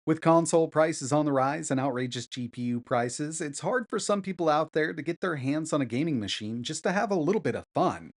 With console prices on the rise and outrageous GPU prices, it's hard for some people out there to get their hands on a gaming machine just to have a little bit of fun.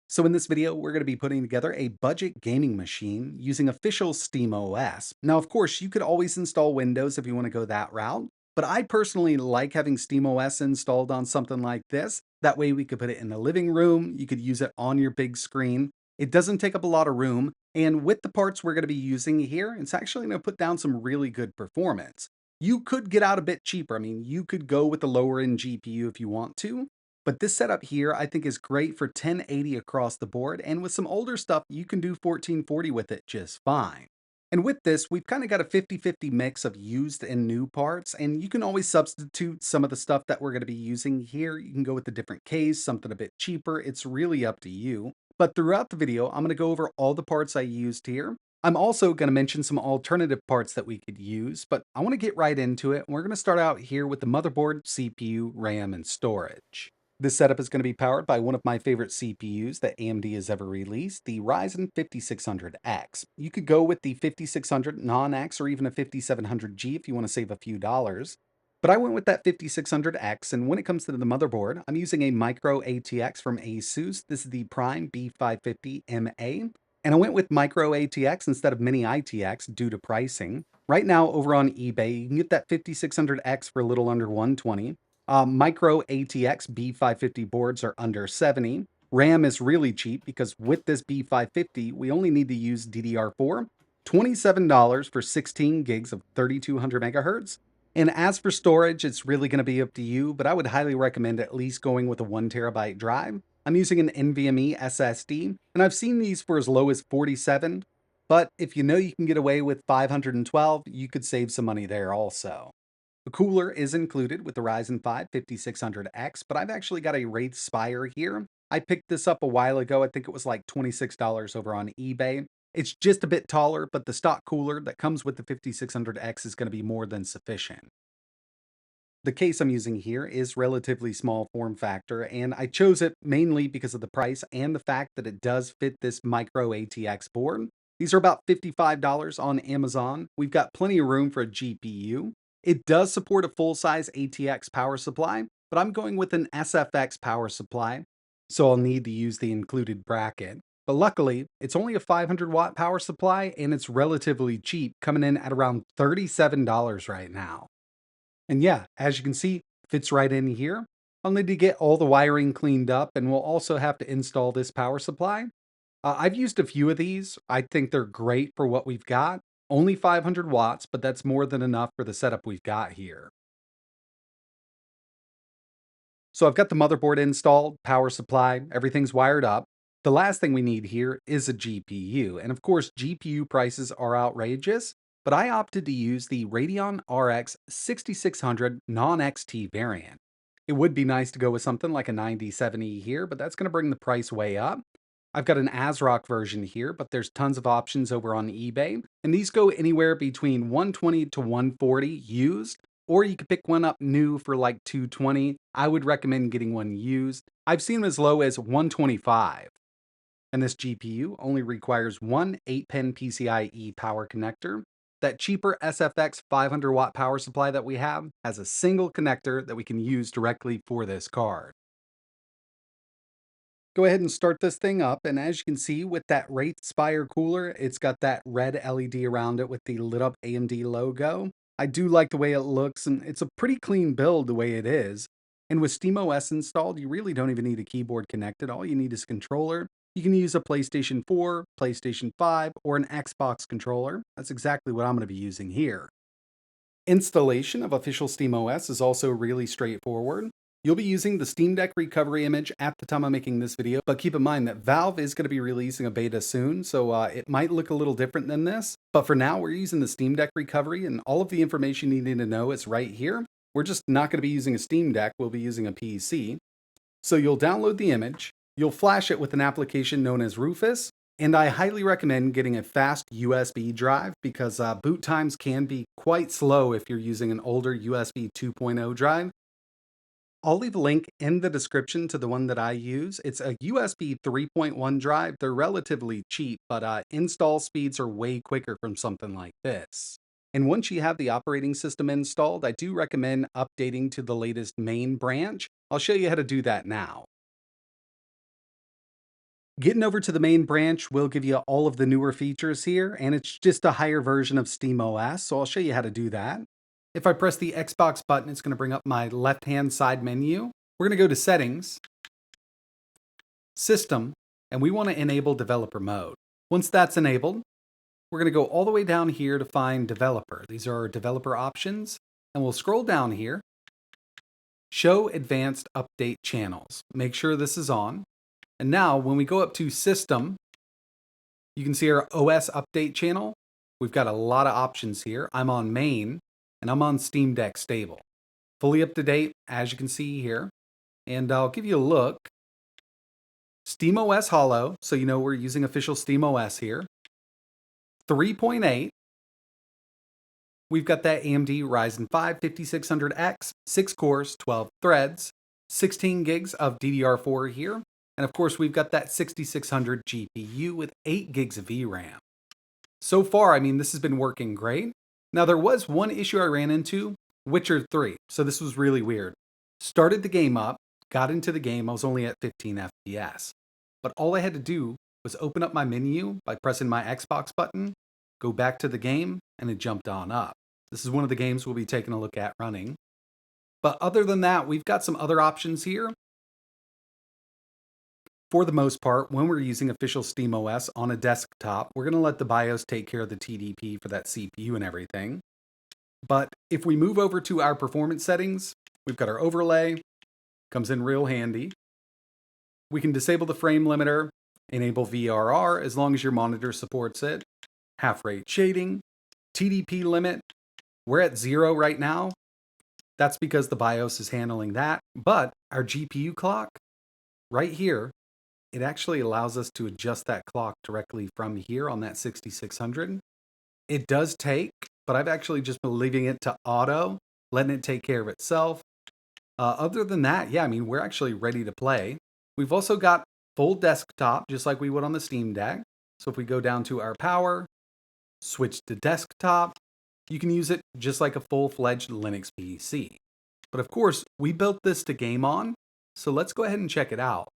So in this video, we're going to be putting together a budget gaming machine using official SteamOS. Now, of course, you could always install Windows if you want to go that route, but I personally like having SteamOS installed on something like this. That way we could put it in the living room, you could use it on your big screen. It doesn't take up a lot of room, and with the parts we're going to be using here, it's actually going to put down some really good performance. You could get out a bit cheaper. I mean, you could go with the lower end GPU if you want to, but this setup here I think is great for 1080 across the board, and with some older stuff, you can do 1440 with it just fine. And with this, we've kind of got a 50-50 mix of used and new parts, and you can always substitute some of the stuff that we're going to be using here. You can go with a different case, something a bit cheaper. It's really up to you. But throughout the video, I'm going to go over all the parts I used here. I'm also going to mention some alternative parts that we could use, but I want to get right into it. We're going to start out here with the motherboard, CPU, RAM, and storage. This setup is going to be powered by one of my favorite CPUs that AMD has ever released, the Ryzen 5600X. You could go with the 5600 non-X or even a 5700G if you want to save a few dollars. But I went with that 5600X, and when it comes to the motherboard, I'm using a Micro ATX from Asus. This is the Prime B550MA, and I went with Micro ATX instead of Mini ITX due to pricing. Right now, over on eBay, you can get that 5600X for a little under 120. Micro ATX B550 boards are under 70. RAM is really cheap because with this B550, we only need to use DDR4, $27 for 16 gigs of 3200 megahertz. And as for storage, it's really going to be up to you, but I would highly recommend at least going with a 1 terabyte drive. I'm using an NVMe SSD, and I've seen these for as low as 47, but if you know you can get away with 512, you could save some money there also. The cooler is included with the Ryzen 5 5600X, but I've actually got a Wraith Spire here. I picked this up a while ago. I think it was like $26 over on eBay. It's just a bit taller, but the stock cooler that comes with the 5600X is going to be more than sufficient. The case I'm using here is relatively small form factor, and I chose it mainly because of the price and the fact that it does fit this micro ATX board. These are about $55 on Amazon. We've got plenty of room for a GPU. It does support a full-size ATX power supply, but I'm going with an SFX power supply, so I'll need to use the included bracket. But luckily, it's only a 500 watt power supply and it's relatively cheap, coming in at around $37 right now. And yeah, as you can see, fits right in here. I'll need to get all the wiring cleaned up, and we'll also have to install this power supply. I've used a few of these. I think they're great for what we've got. Only 500 watts, but that's more than enough for the setup we've got here. So I've got the motherboard installed, power supply, everything's wired up. The last thing we need here is a GPU. And of course, GPU prices are outrageous, but I opted to use the Radeon RX 6600 non-XT variant. It would be nice to go with something like a 9070 here, but that's going to bring the price way up. I've got an ASRock version here, but there's tons of options over on eBay, and these go anywhere between 120 to 140 used, or you could pick one up new for like 220. I would recommend getting one used. I've seen them as low as 125. And this GPU only requires one 8-pin PCIe power connector. That cheaper SFX 500 watt power supply that we have has a single connector that we can use directly for this card. Go ahead and start this thing up, and as you can see with that Wraith Spire cooler, it's got that red LED around it with the lit up AMD logo. I do like the way it looks, and it's a pretty clean build the way it is. And with SteamOS installed, you really don't even need a keyboard connected. All you need is a controller. You can use a PlayStation 4, PlayStation 5, or an Xbox controller. That's exactly what I'm going to be using here. Installation of official SteamOS is also really straightforward. You'll be using the Steam Deck recovery image at the time I'm making this video, but keep in mind that Valve is going to be releasing a beta soon, so it might look a little different than this. But for now, we're using the Steam Deck recovery, and all of the information you need to know is right here. We're just not going to be using a Steam Deck, we'll be using a PC. So you'll download the image, you'll flash it with an application known as Rufus, and I highly recommend getting a fast USB drive because boot times can be quite slow if you're using an older USB 2.0 drive. I'll leave a link in the description to the one that I use. It's a USB 3.1 drive. They're relatively cheap, but install speeds are way quicker from something like this. And once you have the operating system installed, I do recommend updating to the latest main branch. I'll show you how to do that now. Getting over to the main branch will give you all of the newer features here, and it's just a higher version of SteamOS, so I'll show you how to do that. If I press the Xbox button, it's going to bring up my left-hand side menu. We're going to go to Settings, System, and we want to enable Developer Mode. Once that's enabled, we're going to go all the way down here to find Developer. These are our developer options, and we'll scroll down here. Show Advanced Update Channels. Make sure this is on. And now when we go up to System, you can see our OS Update channel. We've got a lot of options here. I'm on Main, and I'm on Steam Deck Stable. Fully up to date, as you can see here. And I'll give you a look. SteamOS Hollow, so you know we're using official SteamOS here. 3.8. We've got that AMD Ryzen 5 5600X, 6 cores, 12 threads, 16 gigs of DDR4 here. And of course, we've got that 6600 GPU with 8 gigs of VRAM. So far, I mean, this has been working great. Now, there was one issue I ran into, Witcher 3. So this was really weird. Started the game up, got into the game, I was only at 15 FPS. But all I had to do was open up my menu by pressing my Xbox button, go back to the game, and it jumped on up. This is one of the games we'll be taking a look at running. But other than that, we've got some other options here. For the most part, when we're using official SteamOS on a desktop, we're going to let the BIOS take care of the TDP for that CPU and everything. But if we move over to our performance settings, we've got our overlay, comes in real handy. We can disable the frame limiter, enable VRR as long as your monitor supports it, half rate shading, TDP limit. We're at 0 right now. That's because the BIOS is handling that. But our GPU clock, right here, it actually allows us to adjust that clock directly from here on that 6600. It does take, but I've actually just been leaving it to auto, letting it take care of itself. Other than that, yeah, I mean, we're actually ready to play. We've also got full desktop, just like we would on the Steam Deck. So if we go down to our power, switch to desktop, you can use it just like a full-fledged Linux PC. But of course, we built this to game on, so let's go ahead and check it out.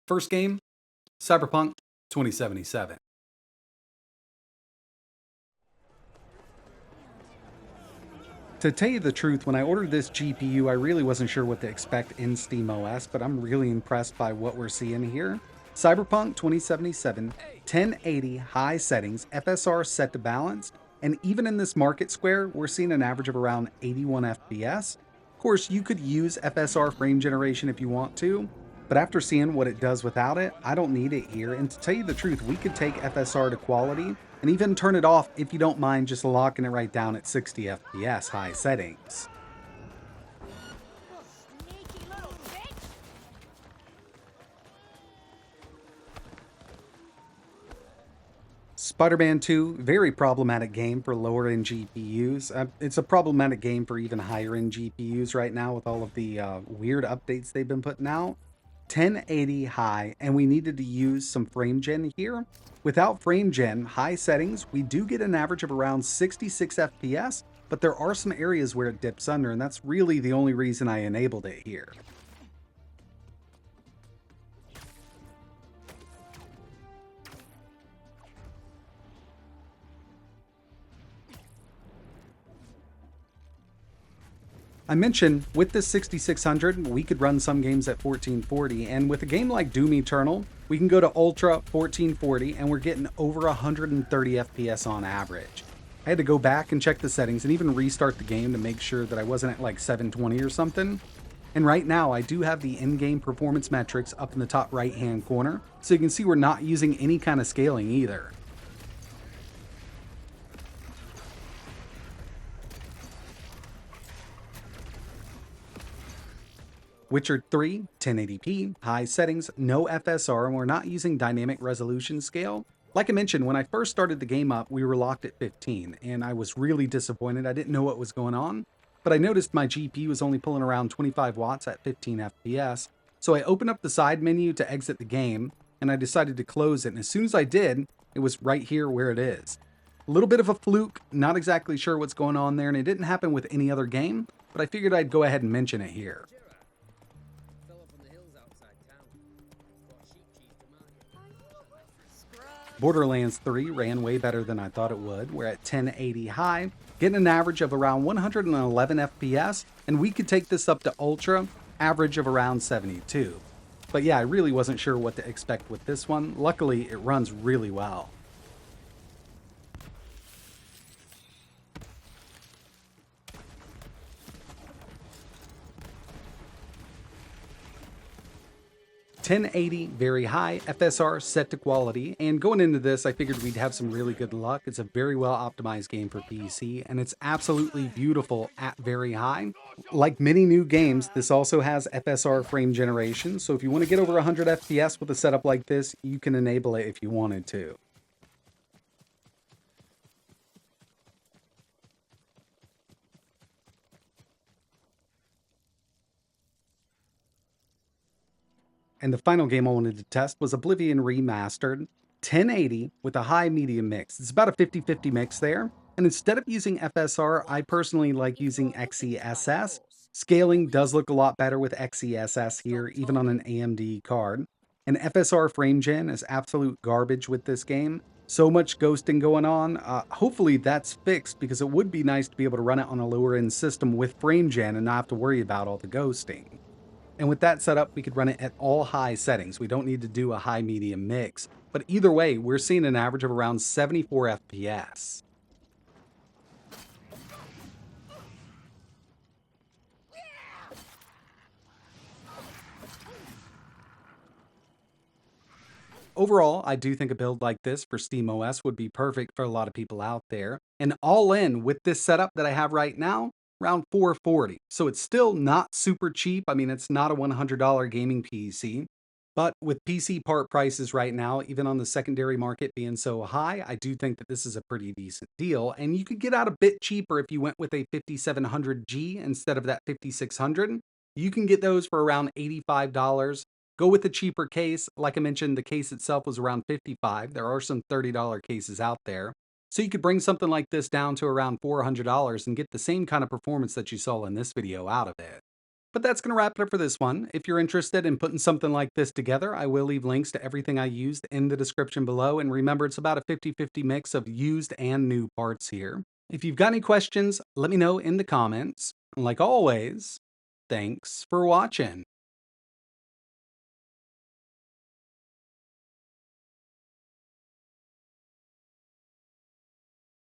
First game, Cyberpunk 2077. To tell you the truth, when I ordered this GPU, I really wasn't sure what to expect in SteamOS, but I'm really impressed by what we're seeing here. Cyberpunk 2077, 1080 high settings, FSR set to balanced, and even in this market square, we're seeing an average of around 81 FPS. Of course, you could use FSR frame generation if you want to, but after seeing what it does without it, I don't need it here. And to tell you the truth, we could take FSR to quality and even turn it off if you don't mind just locking it right down at 60 FPS high settings. Spider-Man 2, very problematic game for lower-end GPUs. It's a problematic game for even higher-end GPUs right now with all of the weird updates they've been putting out. 1080 high, and we needed to use some frame gen here. Without frame gen, high settings, we do get an average of around 66 FPS, but there are some areas where it dips under, and that's really the only reason I enabled it here. I mentioned with this 6600, we could run some games at 1440, and with a game like Doom Eternal, we can go to Ultra 1440, and we're getting over 130 FPS on average. I had to go back and check the settings and even restart the game to make sure that I wasn't at like 720 or something. And right now, I do have the in-game performance metrics up in the top right-hand corner, so you can see we're not using any kind of scaling either. Witcher 3, 1080p, high settings, no FSR, and we're not using dynamic resolution scale. Like I mentioned, when I first started the game up, we were locked at 15, and I was really disappointed. I didn't know what was going on, but I noticed my GPU was only pulling around 25 watts at 15 FPS, so I opened up the side menu to exit the game, and I decided to close it, and as soon as I did, it was right here where it is. A little bit of a fluke, not exactly sure what's going on there, and it didn't happen with any other game, but I figured I'd go ahead and mention it here. Borderlands 3 ran way better than I thought it would. We're at 1080 high, getting an average of around 111 FPS, and we could take this up to Ultra, average of around 72. But yeah, I really wasn't sure what to expect with this one. Luckily, it runs really well. $1080 very high, FSR set to quality, and going into this I figured we'd have some really good luck. It's a very well optimized game for PC, and it's absolutely beautiful at very high. Like many new games, this also has FSR frame generation, so if you want to get over 100 FPS with a setup like this, you can enable it if you wanted to. And the final game I wanted to test was Oblivion Remastered, 1080 with a high medium mix. It's about a 50-50 mix there. And instead of using FSR, I personally like using XeSS. Scaling does look a lot better with XeSS here, even on an AMD card. And FSR frame gen is absolute garbage with this game. So much ghosting going on. Hopefully that's fixed, because it would be nice to be able to run it on a lower end system with frame gen and not have to worry about all the ghosting. And with that setup, we could run it at all high settings. We don't need to do a high medium mix. But either way, we're seeing an average of around 74 FPS. Overall, I do think a build like this for SteamOS would be perfect for a lot of people out there. And all in with this setup that I have right now, around $440. So it's still not super cheap. I mean, it's not a $100 gaming PC. But with PC part prices right now, even on the secondary market being so high, I do think that this is a pretty decent deal. And you could get out a bit cheaper if you went with a 5700G instead of that 5600. You can get those for around $85. Go with the cheaper case. Like I mentioned, the case itself was around $55. There are some $30 cases out there. So you could bring something like this down to around $400 and get the same kind of performance that you saw in this video out of it. But that's going to wrap it up for this one. If you're interested in putting something like this together, I will leave links to everything I used in the description below. And remember, it's about a 50-50 mix of used and new parts here. If you've got any questions, let me know in the comments. And like always, thanks for watching.